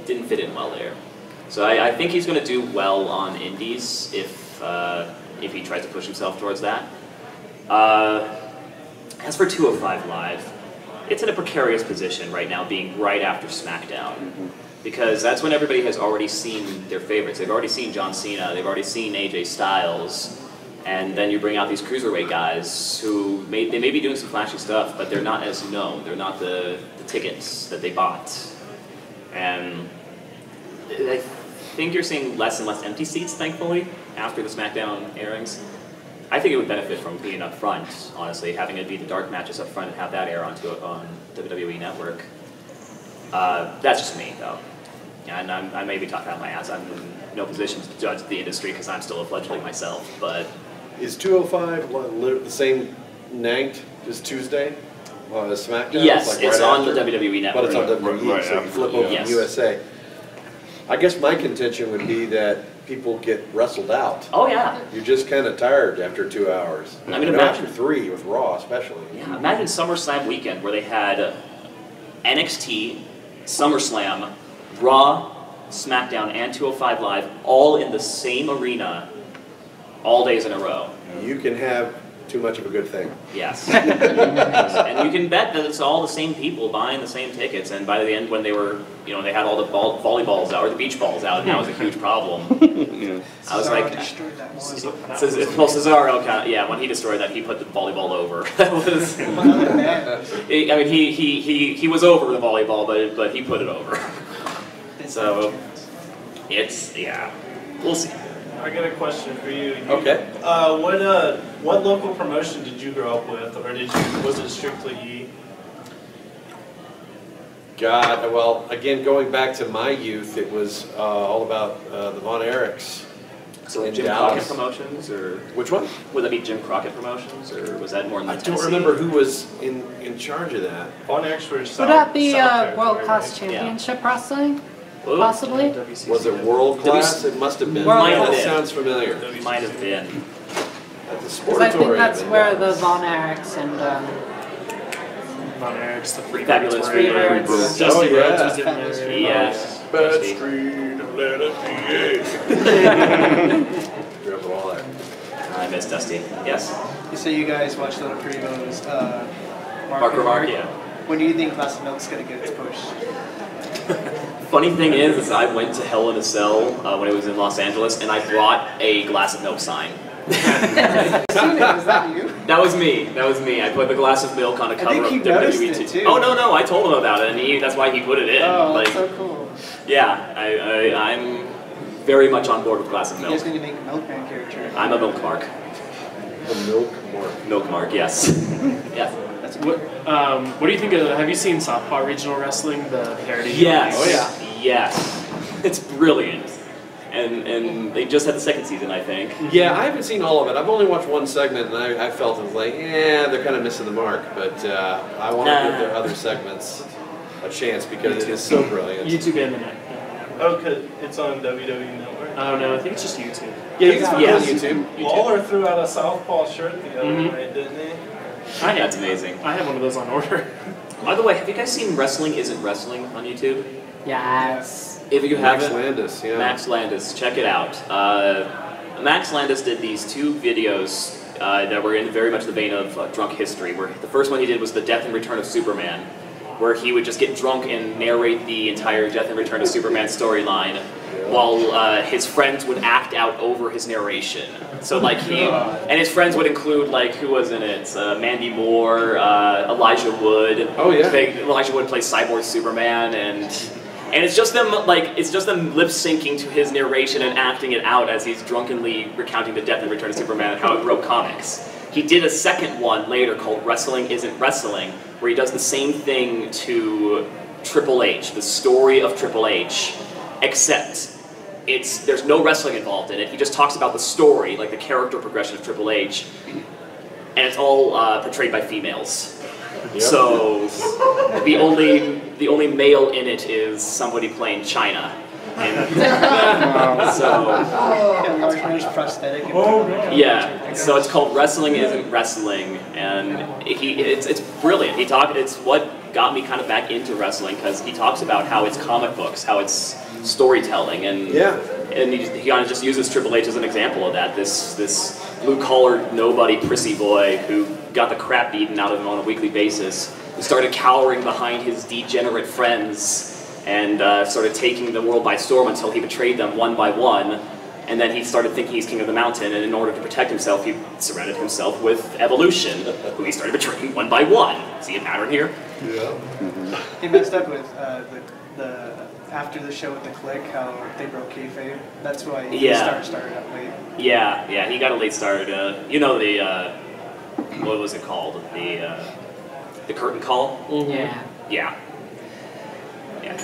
didn't fit in well there. So I think he's going to do well on indies if he tries to push himself towards that. As for 205 Live, it's in a precarious position right now, being right after SmackDown, because that's when everybody has already seen their favorites. They've already seen John Cena, they've already seen AJ Styles, and then you bring out these cruiserweight guys who they may be doing some flashy stuff, but they're not as known. They're not the tickets that they bought. And I think you're seeing less and less empty seats, thankfully, after the SmackDown airings. I think it would benefit from being up front, honestly, having it be the dark matches up front and have that air on WWE Network. That's just me, though. And I may be talking out my ass. I'm in no position to judge the industry because I'm still a fledgling myself, but... Is 205 the same night as Tuesday? SmackDown? Yes, like it's right on after? the WWE Network. But it's on WWE, Right so you flip over to USA. I guess my contention would be that people get wrestled out. Oh, yeah. You're just kind of tired after 2 hours. I mean, imagine... after 3 with Raw, especially. Yeah, imagine SummerSlam weekend where they had NXT, SummerSlam, Raw, SmackDown, and 205 Live all in the same arena all days in a row. You can have too much of a good thing. Yes. And you can bet that it's all the same people buying the same tickets, and by the end when they were, they had all the volleyballs out, or the beach balls out, and that was a huge problem. I was like, well, Cesaro, when he destroyed that, he put the volleyball over. That was, I mean, he was over the volleyball, but he put it over. So, we'll see. I got a question for you. Okay. What local promotion did you grow up with, or was it strictly E? God, well, again, going back to my youth, it was all about the Von Erichs. So in Jim Dallas. Crockett Promotions, or Which one? would that be Jim Crockett Promotions, or was that more in the I don't Tennessee? remember who was in charge of that. Von Erichs were Would that be World Class Championship Wrestling? Ooh. Possibly? Was it world class? It must have been. World That Class. sounds familiar. Might have been. At the Because I think Sportatorium that's in where Dallas. the Von Erichs and Von Erich's, the Freebirds. Fabulous were in there. Freebirds. Dusty Oh, yeah. Rhodes was in there. Yes. Bad Dusty. Street of letter PA. Grew up with all that. I miss Dusty. Yes. You say you guys watched Little Primo's Mark, yeah. When do you think Glass of Milk's going to get its push? Funny thing is I went to Hell in a Cell when it was in Los Angeles, and I brought a glass of milk sign. Is that you? That was me. That was me. I put the glass of milk on a cover think of he noticed WWE it, too. Oh no! I told him about it, and that's why he put it in. Oh, like, that's so cool. yeah, I'm very much on board with glass of You milk. guys need to make a Milkman character. I'm a milk mark. The milk mark. Milk mark, yes. Yes. That's What do you think of? Have you seen Southpaw Regional Wrestling, the parody? Yes. Oh, yeah. Yes. It's brilliant. And they just had the second season, I think. Yeah, I haven't seen all of it. I've only watched one segment, and I felt it was like, they're kind of missing the mark. But I want to give their other segments a chance because it is so brilliant. YouTube Internet. Oh, because it's on WWE Network? Oh no, I think it's just YouTube. Yeah, you can find it on Yes. YouTube. Lawler threw out a Southpaw shirt the other night, didn't he? That's amazing. I have one of those on order. By the way, have you guys seen Wrestling Isn't Wrestling on YouTube? yes. If you Max haven't, Landis, yeah. Max Landis, check it out. Max Landis did these 2 videos that were in very much the vein of Drunk History, where the first one he did was the Death and Return of Superman, where he would just get drunk and narrate the entire Death and Return of Superman storyline, while his friends would act out over his narration. So like and his friends would include like, who was in it? Mandy Moore, Elijah Wood. Oh yeah. Elijah Wood plays Cyborg Superman, and it's just them lip syncing to his narration and acting it out as he's drunkenly recounting the Death and Return of Superman and how it broke comics. He did a second one later called Wrestling Isn't Wrestling, where he does the same thing to Triple H, the story of Triple H, except there's no wrestling involved in it. He just talks about the story, like the character progression of Triple H, and it's all portrayed by females. Yep. So the only male in it is somebody playing China. And so it's called Wrestling Isn't Wrestling, and it's brilliant. It's what got me kind of back into wrestling, because he talks about how it's comic books, how it's storytelling, and he kind of just uses Triple H as an example of that. This blue-collar nobody prissy boy who got the crap beaten out of him on a weekly basis, who started cowering behind his degenerate friends and started taking the world by storm until he betrayed them one by one. And then he started thinking he's king of the mountain, and in order to protect himself, he surrounded himself with Evolution, who he started betraying one by one. See a pattern here? Yeah. He messed up with the after the show with the Click, how they broke kayfabe. That's why he started up late. Yeah, he got a late start. You know the what was it called? The curtain call. Mm-hmm. Yeah.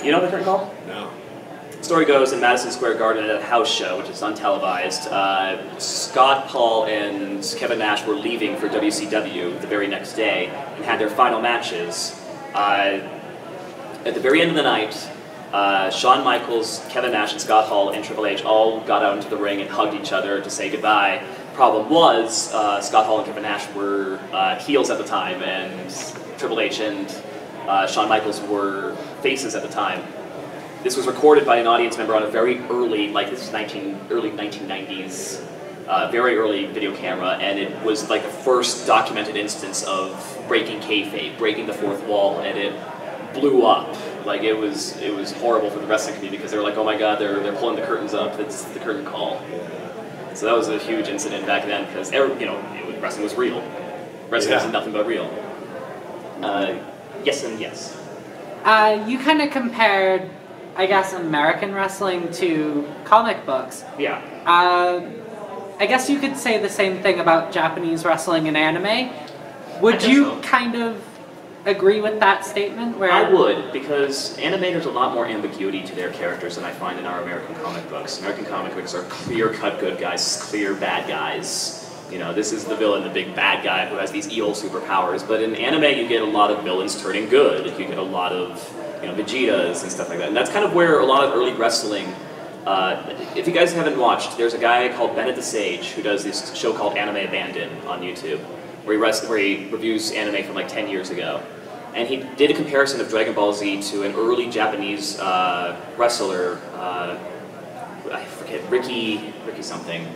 You know the curtain call? No. The story goes, in Madison Square Garden at a house show, which is untelevised, Scott, Paul, and Kevin Nash were leaving for WCW the very next day and had their final matches. At the very end of the night, Shawn Michaels, Kevin Nash, and Scott Hall and Triple H all got out into the ring and hugged each other to say goodbye. Problem was, Scott Hall and Kevin Nash were heels at the time, and Triple H and Shawn Michaels were faces at the time. This was recorded by an audience member on a very early, like this is early 1990s, very early video camera, and it was like the first documented instance of breaking kayfabe, breaking the fourth wall, and it blew up. Like it was horrible for the wrestling community, because they were like, oh my god, they're pulling the curtains up. It's the curtain call. So that was a huge incident back then, because wrestling was real. Wrestling was nothing but real. Yes and yes. You kind of compared, I guess, American wrestling to comic books. Yeah. I guess you could say the same thing about Japanese wrestling and anime. Would you kind of agree with that statement? Where I would, because anime, there's a lot more ambiguity to their characters than I find in our American comic books. American comic books are clear-cut good guys, clear bad guys. You know, this is the villain, the big bad guy who has these evil superpowers. But in anime, you get a lot of villains turning good. You get a lot of, Vegetas and stuff like that. And that's kind of where a lot of early wrestling, if you guys haven't watched, there's a guy called Bennett the Sage who does this show called Anime Abandon on YouTube, where he reviews anime from like 10 years ago. And he did a comparison of Dragon Ball Z to an early Japanese wrestler, I forget, Ricky something.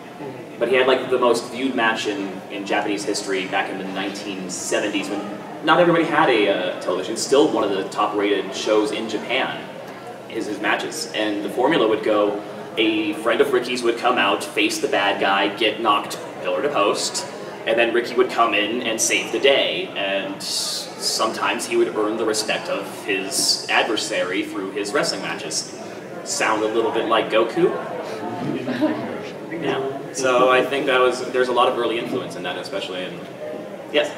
But he had like the most viewed match in Japanese history back in the 1970s, when not everybody had a television. Still one of the top rated shows in Japan is his matches. And the formula would go, a friend of Ricky's would come out, face the bad guy, get knocked pillar to post, and then Ricky would come in and save the day. And sometimes he would earn the respect of his adversary through his wrestling matches. Sound a little bit like Goku? Yeah. So I think there's a lot of early influence in that, especially in, yes?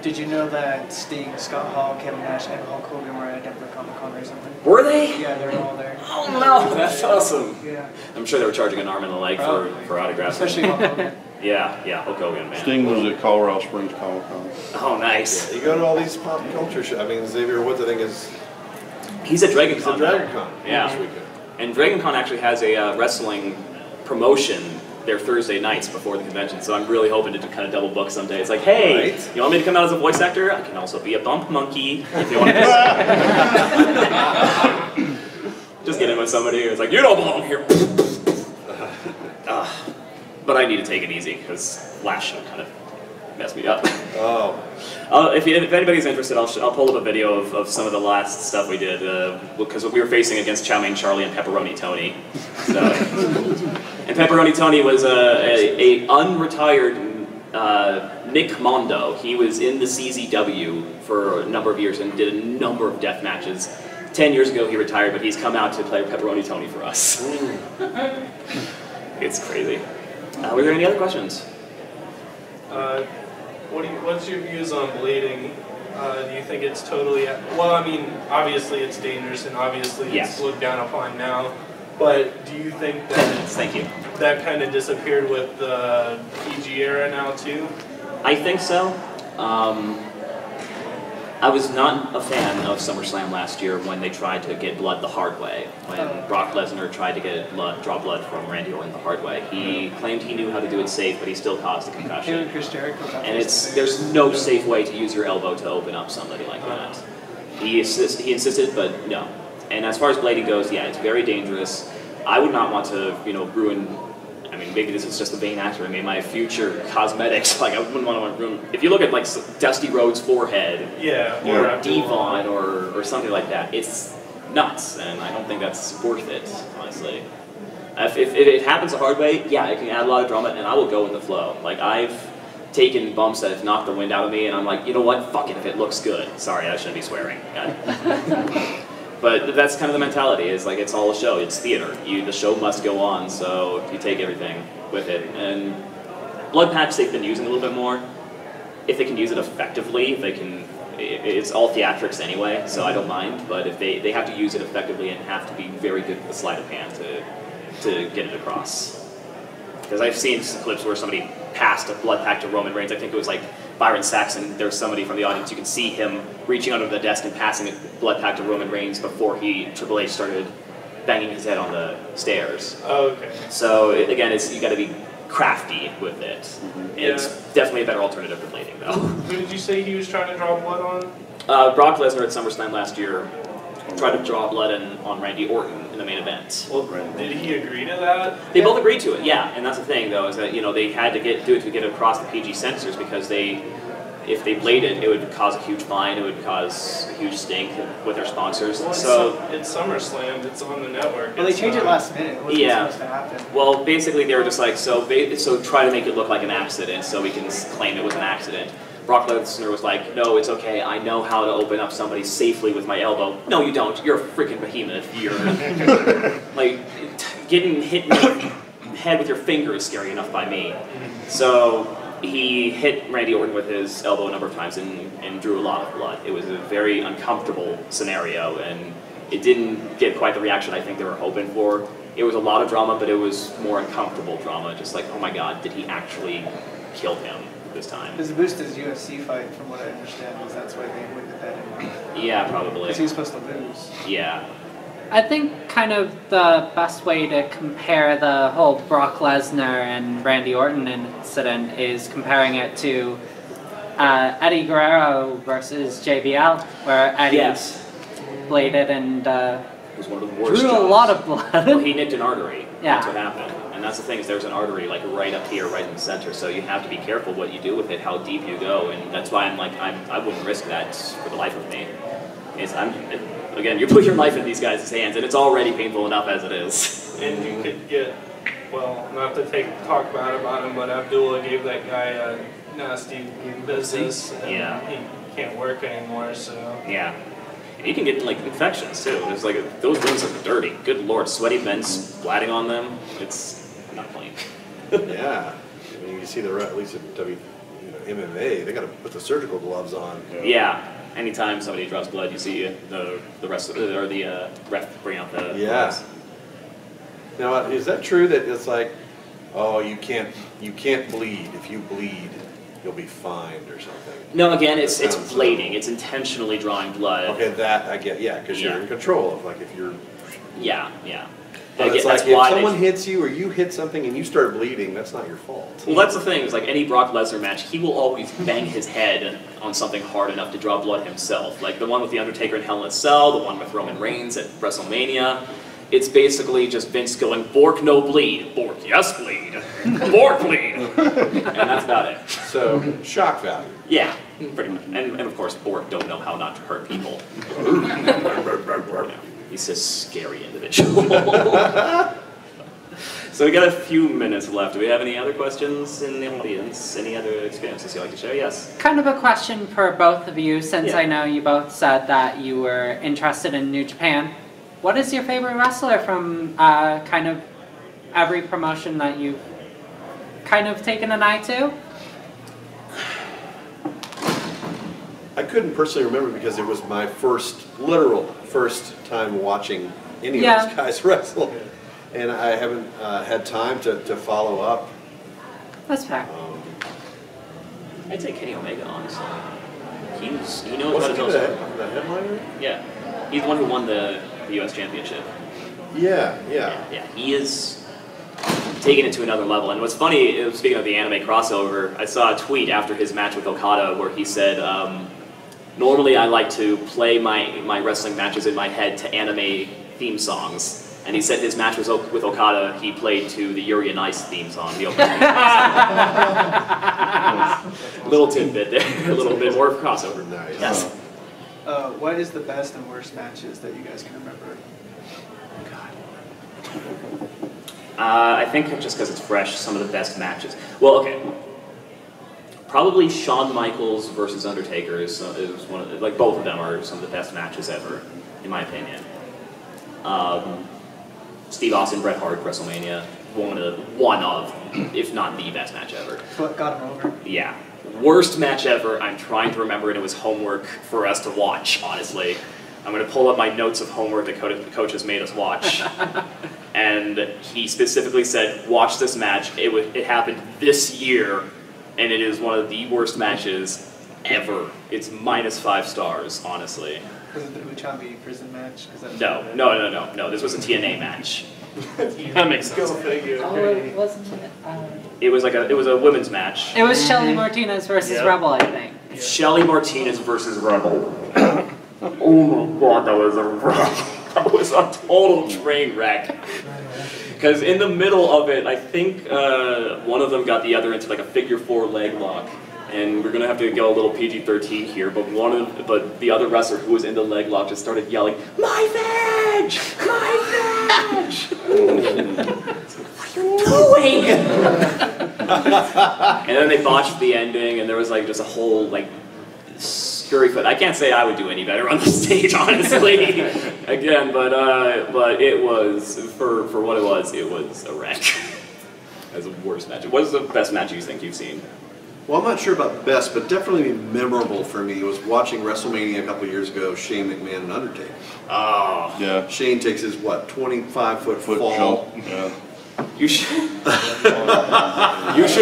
Did you know that Sting, Scott Hall, Kevin Nash, and Hulk Hogan were at Denver Comic Con or something? Were they? Yeah, they were all there. Oh no, that's awesome. Yeah. I'm sure they were charging an arm and a leg for autographs. Especially Hulk Hogan. Yeah, Hulk Hogan, man. Sting was at Colorado Springs Comic Con. Oh, nice. Yeah, you go to all these pop culture shows. I mean, Xavier Woods, I think, is... He's at Dragon Con. He's at Dragon Con. Yeah. This weekend. And Dragon Con actually has a wrestling promotion their Thursday nights before the convention, so I'm really hoping to kind of double book someday. It's like, hey, you want me to come out as a voice actor? I can also be a bump monkey if you want to. Just get in with somebody who's like, you don't belong here. But I need to take it easy because last show kind of messed me up. Oh. If anybody's interested, I'll pull up a video of some of the last stuff we did because we were facing against Chow Mein Charlie and Pepperoni Tony. So, and Pepperoni Tony was a unretired Nick Mondo. He was in the CZW for a number of years and did a number of death matches. 10 years ago he retired, but he's come out to play Pepperoni Tony for us. It's crazy. Were there any other questions? What's your views on blading? Do you think it's totally... Well, I mean, obviously it's dangerous and obviously it's looked down upon now. But do you think that Thank you. that kind of disappeared with the PG era now too? I think so. I was not a fan of SummerSlam last year when they tried to get blood the hard way. When Brock Lesnar tried to get draw blood from Randy Orton the hard way. He claimed he knew how to do it safe, but he still caused a concussion. And there's no safe way to use your elbow to open up somebody like that. He insisted, but no. And as far as blading goes, yeah, it's very dangerous. I would not want to, ruin. I mean, maybe this is just a vain actor. I mean, my future cosmetics. Like, I wouldn't want to ruin. If you look at like Dusty Rhodes' forehead, or Devon, or something like that, it's nuts, and I don't think that's worth it, honestly. If it happens the hard way, yeah, it can add a lot of drama, and I will go with the flow. Like, I've taken bumps that have knocked the wind out of me, and I'm like, you know what? Fuck it if it looks good. Sorry, I shouldn't be swearing. But that's kind of the mentality, is like, it's all a show, it's theater. The show must go on, so you take everything with it. And blood patch they've been using a little bit more. If they can use it effectively, it's all theatrics anyway, so I don't mind. But if they have to use it effectively and have to be very good with the sleight of hand to get it across. Because I've seen some clips where somebody passed a blood pack to Roman Reigns. I think it was like Byron Saxon. There was somebody from the audience. You can see him reaching under the desk and passing a blood pack to Roman Reigns before Triple H started banging his head on the stairs. Oh, okay. So again, you got to be crafty with it. It's definitely a better alternative to blading, though. Who did you say he was trying to draw blood on? Brock Lesnar at SummerSlam last year tried to draw blood on Randy Orton in the main event. Well, did he agree to that? They both agreed to it, yeah. And that's the thing, though, is that they had to do it to get it across the PG censors, because if they bladed, it would cause a huge fine, it would cause a huge stink with their sponsors. Well, so it's SummerSlam, it's on the network. Well, they changed it last minute. What's supposed to happen? Well, basically they were just like, so try to make it look like an accident, so we can claim it was an accident. Brock Lesnar was like, no, it's okay, I know how to open up somebody safely with my elbow. No, you don't. You're a freaking behemoth. You're like, getting hit in the head with your finger is scary enough by me. So he hit Randy Orton with his elbow a number of times and drew a lot of blood. It was a very uncomfortable scenario, and it didn't get quite the reaction I think they were hoping for. It was a lot of drama, but it was more uncomfortable drama, just like, oh my god, did he actually kill him this time? This boost his UFC fight, from what I understand, is that's why they wouldn't have that in. Yeah, probably. Because he was supposed to lose. Yeah. I think kind of the best way to compare the whole Brock Lesnar and Randy Orton incident is comparing it to Eddie Guerrero versus JBL, where Eddie bladed and it was one of the worst drew jobs. a lot of blood. Well, he nicked an artery. Yeah. That's what happened. And that's the thing, is there's an artery like right up here, right in the center, so you have to be careful what you do with it, how deep you go, and that's why I'm like, I wouldn't risk that for the life of me. Again, you put your life in these guys' hands, and it's already painful enough as it is. And you could get, well, not to talk bad about him, but Abdullah gave that guy a nasty business. And he can't work anymore, so. Yeah. You can get like infections too. There's like those rooms are dirty. Good lord, sweaty men splatting on them. It's not clean. Yeah, I mean you see at least in MMA, they got to put the surgical gloves on. Yeah. Anytime somebody drops blood, you see the rest of the ref bring out the gloves. Now, is that true that it's like, oh, you can't bleed. If you bleed, you'll be fined or something? No, again, it's blading. It's intentionally drawing blood. Okay, that I get. Yeah, because you're in control of if you're. Yeah. But it's like if someone hits you or you hit something and you start bleeding, that's not your fault. Well, that's the thing. It's like any Brock Lesnar match, he will always bang his head on something hard enough to draw blood himself. Like the one with The Undertaker in Hell in a Cell, the one with Roman Reigns at WrestleMania. It's basically just Vince going, Bork no bleed, Bork yes bleed, Bork bleed, and that's about it. So, shock value. Yeah, pretty much. And of course, Bork don't know how not to hurt people. He's a scary individual. So we got a few minutes left. Do we have any other questions in the audience? Any other experiences you'd like to share? Yes? Kind of a question for both of you, since Yeah. I know you both said that you were interested in New Japan. What is your favorite wrestler from kind of every promotion that you've kind of taken an eye to? I couldn't personally remember because it was my literal first time watching any of those guys wrestle. And I haven't had time to follow up. That's fair. I'd say Kenny Omega, honestly. He knows how to tell stories. The headliner? Yeah. He's the one who won the US Championship. Yeah. Yeah, he is taking it to another level. And what's funny, speaking of the anime crossover, I saw a tweet after his match with Okada where he said, normally I like to play my wrestling matches in my head to anime theme songs. And he said his match was with Okada, he played to the Yuri on Ice theme song, the opening theme song. Little tidbit there, a little bit more crossover. Nice. Yes. What is the best and worst matches that you guys can remember? I think just because it's fresh, some of the best matches. Well, okay. Probably Shawn Michaels versus Undertaker is one of like both of them are some of the best matches ever, in my opinion. Steve Austin, Bret Hart, WrestleMania, one of, if not the best match ever. What got him over? Yeah. Worst match ever, I'm trying to remember, and it was homework for us to watch, honestly. I'm going to pull up my notes of homework that the coach has made us watch. And he specifically said, watch this match. It happened this year, and it is one of the worst matches ever. It's -5 stars, honestly. Was it the Uchami prison match? No. This was a TNA match. That makes sense. Go figure. Oh, it wasn't it? It was a women's match. It was Shelly Martinez versus Rebel, I think. Shelly Martinez versus Rebel. Oh my god, that was a total train wreck. Because in the middle of it, I think one of them got the other into like a figure 4 leg lock. And we're gonna have to go a little PG-13 here, but the other wrestler who was in the leg lock just started yelling, "My veg! My veg!" What are you doing? And then they botched the ending, and there was like just a whole like scurry foot. I can't say I would do any better on the stage, honestly. Again, but it was for what it was a wreck. As the worst match. What is the best match you think you've seen? Well, I'm not sure about the best, but definitely memorable for me was watching WrestleMania a couple of years ago, Shane McMahon and Undertaker. Oh. Yeah. Shane takes his, 25-foot fall. Jump. Yeah. You should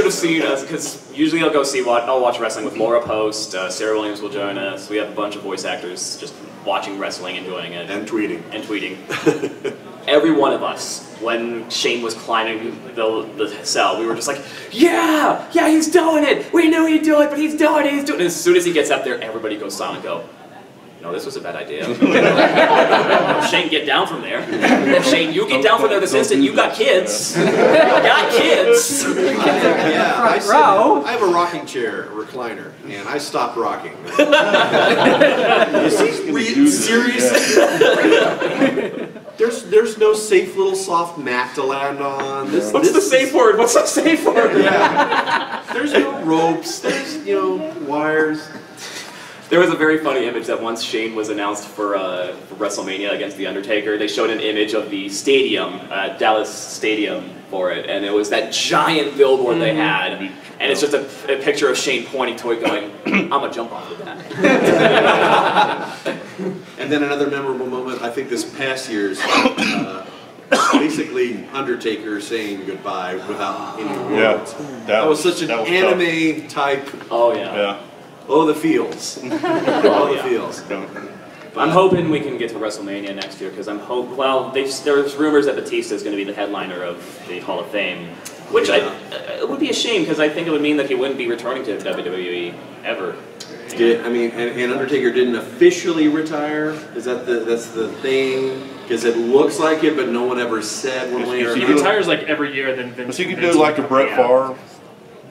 have seen us, because usually I'll watch wrestling with Laura Post, Sarah Williams will join us, we have a bunch of voice actors just watching wrestling, enjoying it. And tweeting. Every one of us, when Shane was climbing the cell, we were just like, yeah, he's doing it! We knew he'd do it, but he's doing it, And as soon as he gets up there, everybody goes silent and go, no, this was a bad idea. Shane, get down from there. Shane, you get down from there this instant. You got kids. You got kids. Yeah, I have a rocking chair, a recliner, and I stopped rocking. Is he serious? There's no safe little soft mat to land on. What's the safe word? Yeah. There's no ropes. There's wires. There was a very funny image that once Shane was announced for WrestleMania against The Undertaker, they showed an image of the stadium, Dallas Stadium for it, and it was that giant billboard they had, and it's just a picture of Shane pointing to it going, I'm gonna jump off of that. And then another memorable moment, I think this past year's, basically Undertaker saying goodbye without any words. Yeah. That was such an anime type. Oh yeah. Oh, the feels. The feels. I'm hoping we can get to WrestleMania next year because there's rumors that Batista is going to be the headliner of the Hall of Fame, which it would be a shame because I think it would mean that he wouldn't be returning to WWE ever. And Undertaker didn't officially retire. Is that's the thing? Because it looks like it, but no one ever said one way or He another. retires like every year, then Vince. But he could do like a Brett Favre.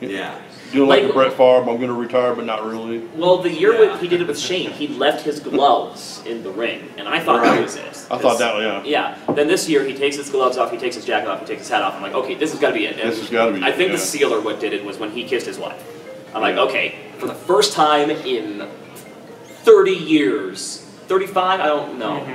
Yeah. Doing like Like- a Brett Favre, I'm going to retire, but not really. Well, the year he did it with Shane, he left his gloves in the ring, and I thought that was it. I thought that, yeah. Yeah. Then this year, he takes his gloves off, he takes his jacket off, he takes his hat off. I'm like, okay, this has got to be it. And This has got to be I it, think yeah. the sealer what did it was when he kissed his wife. I'm like, Yeah. okay, for the first time in 30 years, 35, I don't know.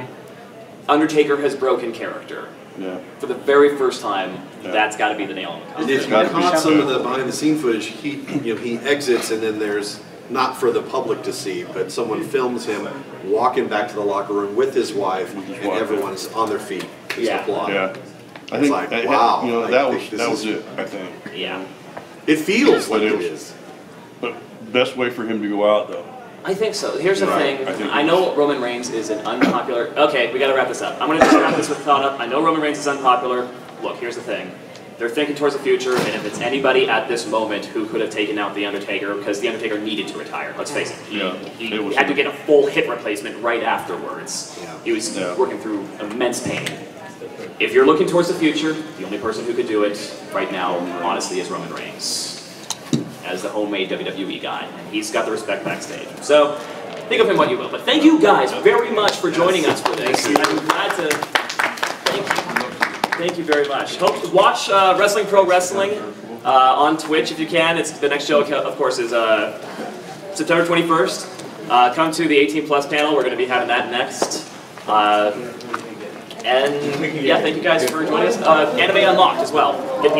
Undertaker has broken character. Yeah. For the very first time, Yeah. that's got to be the nail in the And coffin. if you caught some of the behind-the-scene footage, he exits, and then there's not for the public to see, but someone films him walking back to the locker room with his wife, and everyone's on their feet. Just Yeah. applauding. Yeah. I It's think, like, that, wow, you know, I that think was this is- it, I think. Yeah. It feels like But it is. But best way for him to go out, though. I think so. Here's the Right, thing. I think I know Roman Reigns is an unpopular... Okay, we gotta wrap this up. I'm gonna just wrap this with thought up. I know Roman Reigns is unpopular. Look, here's the thing. They're thinking towards the future, and if it's anybody at this moment who could have taken out The Undertaker, because The Undertaker needed to retire, let's face it. He it was had to him. get a full hip replacement right afterwards. Yeah. He was Yeah. working through immense pain. If you're looking towards the future, the only person who could do it right now, honestly, is Roman Reigns. As the homemade WWE guy. And he's got the respect backstage. So, think of him what you will. But thank you guys very much for joining us for this. I'm glad to... Thank you. Thank you very much. Hope to watch Wrestling Pro Wrestling on Twitch if you can. It's the next show, of course, is September 21st. Come to the 18 Plus panel. We're going to be having that next. And yeah, thank you guys for joining us. Anime Unlocked as well. Get the